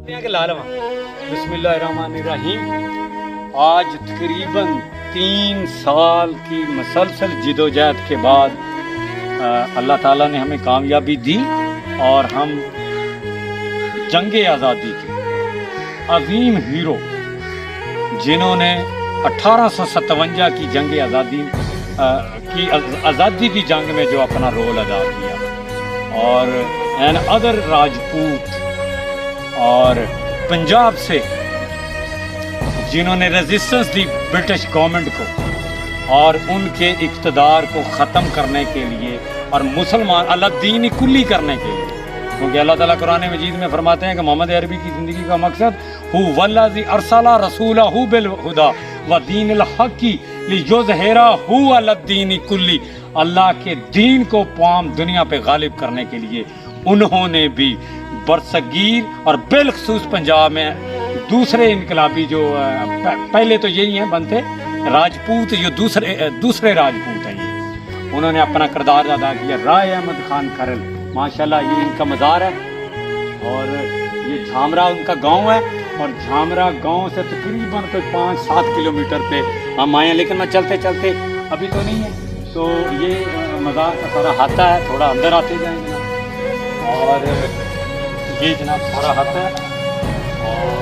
بسم اللہ الرحمن الرحیم. آج تقریباً 3 سال کی مسلسل جدوجہد کے بعد اللہ تعالیٰ نے ہمیں کامیابی دی اور ہم جنگ آزادی کے عظیم ہیرو جنہوں نے 1857 کی جنگ آزادی کی جنگ میں جو اپنا رول ادا کیا، اور ادر راجپوت اور پنجاب سے جنہوں نے ریزسٹنس دی برٹش گورنمنٹ کو اور ان کے اقتدار کو ختم کرنے کے لیے اور مسلمان اللہ دین کلی کرنے کے لیے، کیونکہ اللہ تعالیٰ قرآن مجید میں فرماتے ہیں کہ محمد عربی کی زندگی کا مقصد ہو والذی ارسل رسولہ بالہدی ودین الحق لیظہرہ علی الدین کلی، اللہ کے دین کو تمام دنیا پہ غالب کرنے کے لیے انہوں نے بھی برصغیر اور بالخصوص پنجاب میں دوسرے انقلابی جو پہلے تو یہی ہیں بنتے راجپوت، جو دوسرے راجپوت ہیں، یہ انہوں نے اپنا کردار ادا کیا. رائے احمد خان کھرل ماشاءاللہ یہ ان کا مزار ہے، اور یہ جھامرا ان کا گاؤں ہے، اور جھامرا گاؤں سے تقریباً کوئی 5-7 کلومیٹر پہ ہم آئے ہیں، لیکن میں چلتے چلتے ابھی تو نہیں ہے، تو یہ مزار کا سارا ہاتھا ہے، تھوڑا اندر آتے جائیں گے. اور یہ جناب سارا ہاتھا ہے، اور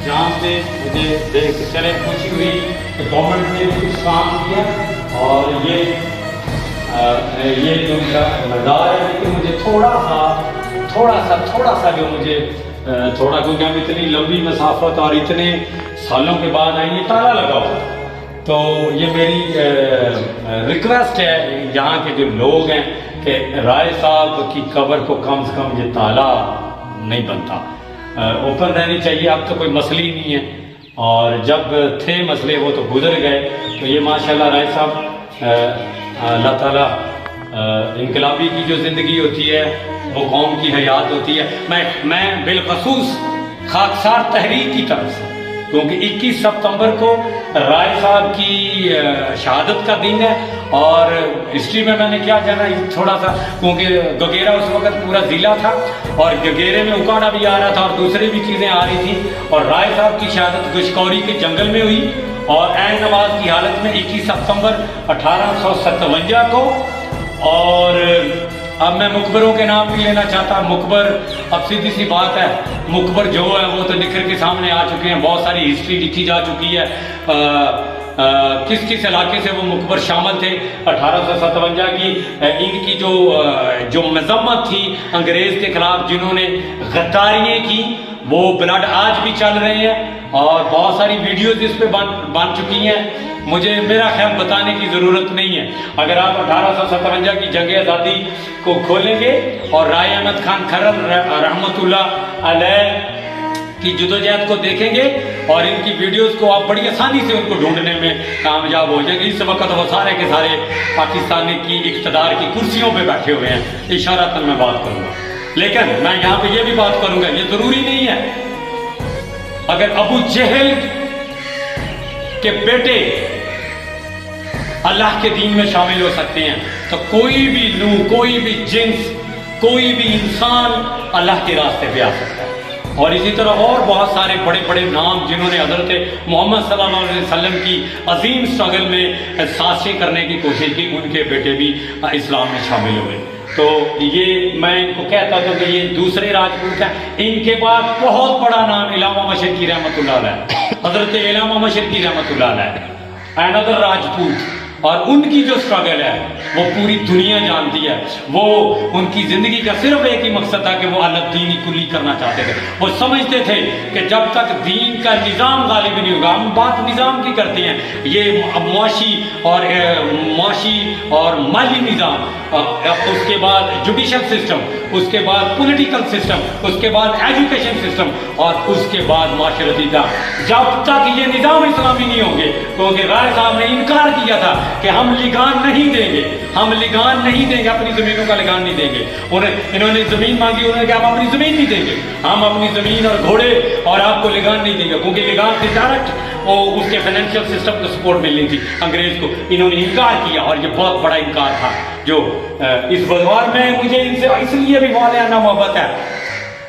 جہاں سے مجھے دیکھ کے چلے خوشی ہوئی کہ گورنمنٹ نے بھی کچھ کام کیا. اور یہ جو میرا مزار ہے، لیکن مجھے تھوڑا سا جو مجھے کیونکہ ہم اتنی لمبی مسافت اور اتنے سالوں کے بعد آئیں گے، تالا لگا ہوا، تو یہ میری ریکویسٹ ہے یہاں کے جو لوگ ہیں کہ رائے صاحب کی قبر کو کم سے کم یہ تالا نہیں بنتا، اوپن رہنی چاہیے. اب تو کوئی مسئلہ ہی نہیں ہے، اور جب تھے مسئلے وہ تو گزر گئے. تو یہ ماشاءاللہ رائے صاحب اللہ تعالیٰ انقلابی کی جو زندگی ہوتی ہے وہ قوم کی حیات ہوتی ہے. میں بالخصوص خاکسار تحریک کی طرف سے، کیونکہ 21 ستمبر کو رائے صاحب کی شہادت کا دن ہے، اور ہسٹری میں نے کیا جانا تھوڑا سا، کیونکہ گگیرا اس وقت پورا ضلع تھا، اور گگیرے میں اکاڑا بھی آ رہا تھا اور دوسری بھی چیزیں آ رہی تھیں، اور رائے صاحب کی شہادت گشکوری کے جنگل میں ہوئی، اور عین نماز کی حالت میں 21 ستمبر 1857 کو. اور اب میں مقبروں کے نام نہیں لینا چاہتا. مقبر اب سیدھی سی بات ہے، مقبر جو ہے وہ تو نکھر کے سامنے آ چکے ہیں، بہت ساری ہسٹری لکھی جا چکی ہے کس علاقے سے وہ مقبر شامل تھے 1857 کی. ان کی جو مذمت تھی انگریز کے خلاف، جنہوں نے غداریاں کی، وہ بلڈ آج بھی چل رہے ہیں، اور بہت ساری ویڈیوز اس پہ بن چکی ہیں. مجھے میرا خیال بتانے کی ضرورت نہیں ہے. اگر آپ 1857 کی جنگ آزادی کو کھولیں گے اور رائے احمد خان کھرل رحمۃ اللہ علیہ کی جدوجہد کو دیکھیں گے، اور ان کی ویڈیوز کو آپ بڑی آسانی سے ان کو ڈھونڈنے میں کامیاب ہو جائیں گے. اس وقت وہ سارے کے سارے پاکستانی کی اقتدار کی کرسیوں پہ بیٹھے ہوئے ہیں. اشارتاً میں بات کروں گا، لیکن میں یہاں پہ یہ بھی بات کروں گا، یہ ضروری نہیں ہے اگر ابو جہل کے بیٹے اللہ کے دین میں شامل ہو سکتے ہیں تو کوئی بھی نوع، کوئی بھی جنس، کوئی بھی انسان اللہ کے راستے پہ آ سکتا ہے. اور اسی طرح اور بہت سارے بڑے بڑے نام جنہوں نے حضرت محمد صلی اللہ علیہ وسلم کی عظیم اسٹرگل میں سازشیں کرنے کی کوشش کی، ان کے بیٹے بھی اسلام میں شامل ہوئے. تو یہ میں ان کو کہتا تھا کہ یہ دوسرے راجپوت ہیں. ان کے بعد بہت بڑا نام علامہ مشرقی رحمۃ اللہ علیہ، حضرت علامہ مشرقی رحمۃ اللہ علیہ، another راجپوت. اور ان کی جو اسٹرگل ہے وہ پوری دنیا جانتی ہے. وہ ان کی زندگی کا صرف ایک ہی مقصد تھا کہ وہ اللہ دینی کلی کرنا چاہتے تھے. وہ سمجھتے تھے کہ جب تک دین کا نظام غالب نہیں ہوگا، ہم بات نظام کی کرتے ہیں، یہ معاشی اور مالی نظام، اس کے بعد جوڈیشل سسٹم، اس کے بعد پولیٹیکل سسٹم، اس کے بعد ایجوکیشن سسٹم، اور اس کے بعد معاشرتی نظام. جب تک یہ نظام اسلامی نہیں ہوں گے، کیونکہ رائے صاحب نے انکار کیا تھا کہ ہم لگان نہیں دیں گے، ہم لگان نہیں دیں گے، اپنی زمینوں کا لگان نہیں دیں گے. انہوں نے زمین مانگی، انہوں نے کہا ہم اپنی زمین نہیں دیں گے، ہم اپنی زمین اور گھوڑے اور آپ کو لگان نہیں دیں گے، کیونکہ لگان سے ڈائریکٹ وہ اس کے فائنینشیل سسٹم کو سپورٹ ملنی تھی انگریز کو. انہوں نے انکار کیا، اور یہ بہت بڑا انکار تھا جو اس بدوار میں مجھے ان سے اس لیے بھی والہانہ محبت ہے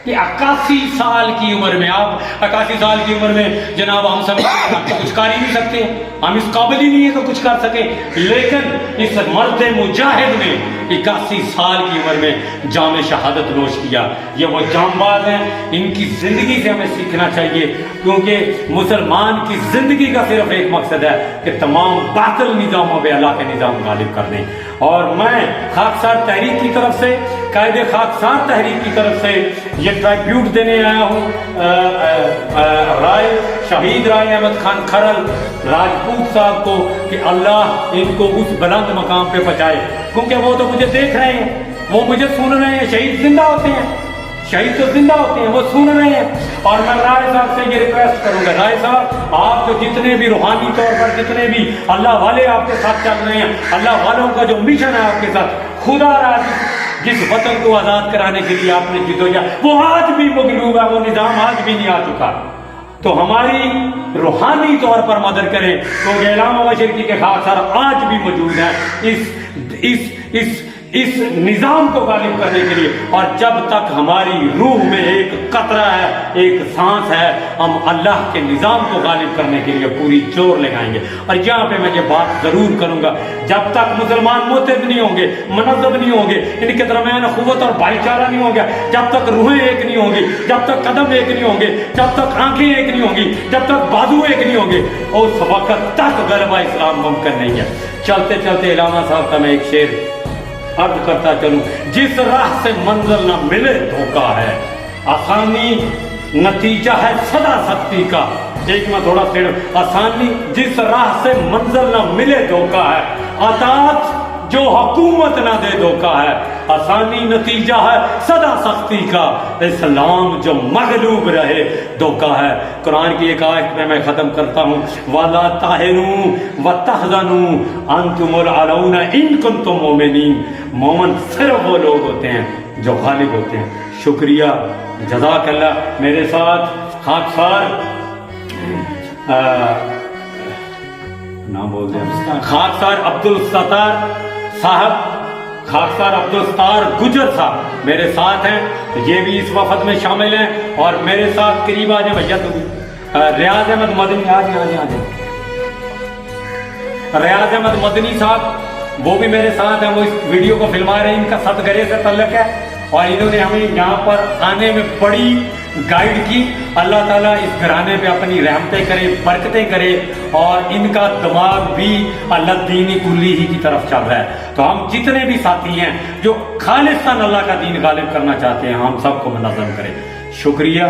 کہ 81 سال کی عمر میں، آپ 81 سال کی عمر میں جناب ہم سب کچھ کر ہی نہیں سکتے، ہم اس قابل ہی نہیں ہے کہ کچھ کر سکیں، لیکن اس مرد مجاہد نے 81 سال کی عمر میں جام شہادت نوش کیا۔ یہ وہ جانباز ہیں، ان کی زندگی سے ہمیں سیکھنا چاہیے، کیونکہ مسلمان کی زندگی کا صرف ایک مقصد ہے کہ تمام باطل نظاموں پہ اللہ کے نظام غالب کر دیں۔ اور میں خاکسار تحریک کی طرف سے، قائد خاکسار تحریک کی طرف سے یہ ٹرائبیوٹ دینے آیا ہوں شہید رائے احمد خان کھرل راجپوت صاحب کو، کہ اللہ ان کو اس بلند مقام پہ پہنچائے، کیونکہ وہ تو مجھے دیکھ رہے ہیں، وہ مجھے سن رہے ہیں، شہید زندہ ہوتے ہیں، شہید تو زندہ ہوتے ہیں، وہ سن رہے ہیں۔ اور میں رائے صاحب سے یہ ریکویسٹ کروں گا، رائے صاحب آپ تو جتنے بھی روحانی طور پر جتنے بھی اللہ والے آپ کے ساتھ چل رہے ہیں، اللہ والوں کا جو مشن ہے آپ کے ساتھ، خدا راضی جس وطن کو آزاد کرانے کے لیے آپ نے جدوجہد، وہ آج بھی مغلوب ہے، وہ نظام آج بھی نہیں آ چکا، تو ہماری روحانی طور پر مدد کریں، کیونکہ علامہ مشرقی کے خاکسار آج بھی موجود ہیں اس نظام کو غالب کرنے کے لیے۔ اور جب تک ہماری روح میں ایک قطرہ ہے، ایک سانس ہے، ہم اللہ کے نظام کو غالب کرنے کے لیے پوری زور لگائیں گے۔ اور یہاں پہ میں یہ بات ضرور کروں گا، جب تک مسلمان متحد نہیں ہوں گے، منظم نہیں ہوں گے، ان کے درمیان قوت اور بھائی چارہ نہیں ہوگا، جب تک روحیں ایک نہیں ہوں گی، جب تک قدم ایک نہیں ہوں گے، جب تک آنکھیں ایک نہیں ہوں گی، جب تک بازو ایک نہیں ہوں گے، اس وقت تک غلبہ اسلام ممکن نہیں ہے۔ چلتے چلتے علامہ صاحب کا میں ایک شعر عرض کرتا چلوں، جس راہ سے منزل نہ ملے دھوکا ہے، آسانی نتیجہ ہے سدا سختی کا۔ ایک میں تھوڑا سیڑ، آسانی جس راہ سے منزل نہ ملے دھوکا ہے، اطاعت جو حکومت نہ دے دھوکا ہے، آسانی نتیجہ ہے سدا سختی کا، اسلام جو مغلوب رہے دھوکا ہے۔ قرآن کی ایک آیت میں ختم کرتا ہوں، وَلَا تَهِنُوا وَتَحْزَنُوا أَنْتُمُ الْأَعْلَوْنَ إِن كُنتُم مُؤْمِنِينَ۔ مومن صرف وہ لوگ ہوتے ہیں جو غالب ہوتے ہیں۔ شکریہ، جزاک اللہ۔ میرے ساتھ خاکسار نام بول دیں، خاکسار عبدالستار صاحب، خاکسار عبدالستار گجر صاحب میرے ساتھ ہیں، یہ بھی اس وفد میں شامل ہیں۔ اور میرے ساتھ قریب آ جائیں بھیا، تو ریاض احمد مدنی، آ جائیں ریاض احمد مدنی صاحب، وہ بھی میرے ساتھ ہیں، وہ اس ویڈیو کو فلما رہے ہیں، ان کا ستگرے سے تعلق ہے، اور انہوں نے ہمیں یہاں پر آنے میں بڑی گائیڈ کی۔ اللہ تعالیٰ اس گھرانے پہ اپنی رحمتیں کرے، برکتیں کرے، اور ان کا دماغ بھی اللہ دینی کلی ہی کی طرف چل رہا ہے۔ تو ہم جتنے بھی ساتھی ہیں جو خالصاً اللہ کا دین غالب کرنا چاہتے ہیں، ہم سب کو منظم کریں۔ شکریہ،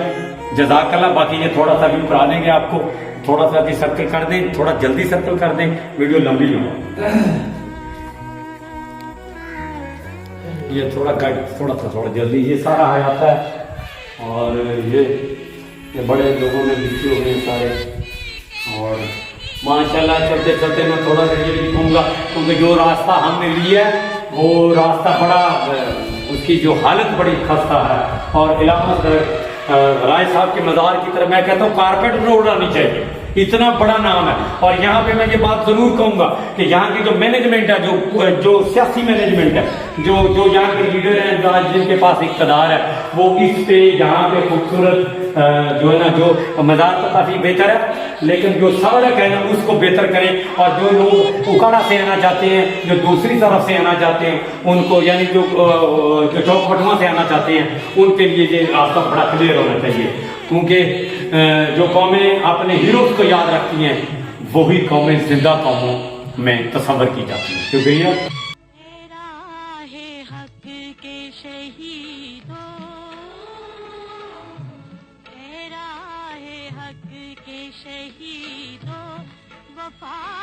جزاک اللہ۔ باقی یہ تھوڑا سا بھی کرا دیں گے آپ کو، تھوڑا سا بھی سرکل کر دیں، تھوڑا جلدی سرکل کر دیں، ویڈیو لمبی ہو، یہ تھوڑا گائڈ تھوڑا جلدی، یہ سارا آتا ہے، اور یہ بڑے لوگوں نے لکھے ہوئے ہیں سارے، اور ماشاءاللہ چلتے چلتے میں تھوڑا سا یہ لکھوں گا، کیونکہ جو راستہ ہم نے لیا ہے وہ راستہ بڑا، اس کی جو حالت بڑی خستہ ہے۔ اور علامہ رائے صاحب کے مزار کی طرف میں کہتا ہوں کارپیٹ روڈ آنی چاہیے، اتنا بڑا نام ہے۔ اور یہاں پہ میں یہ بات ضرور کہوں گا کہ یہاں کی جو مینجمنٹ ہے، جو سیاسی مینجمنٹ ہے، جو یہاں کے لیڈر ہیں، جن کے پاس اقتدار ہے، وہ اس پہ یہاں پہ خوبصورت جو ہے نا، جو مزار تو کافی بہتر ہے، لیکن جو سڑک ہے نا اس کو بہتر کریں۔ اور جو لوگ اکاڑا سے آنا چاہتے ہیں، جو دوسری طرف سے آنا چاہتے ہیں، ان کو یعنی جو چوک بٹوا سے آنا چاہتے ہیں، ان کے لیے یہ راستہ بڑا کلیئر ہونا چاہیے، کیونکہ جو قومیں اپنے ہیروز کو یاد رکھتی ہیں وہی قومیں زندہ قوموں میں تصور کی جاتی ہیں۔ شکریہ۔ وفا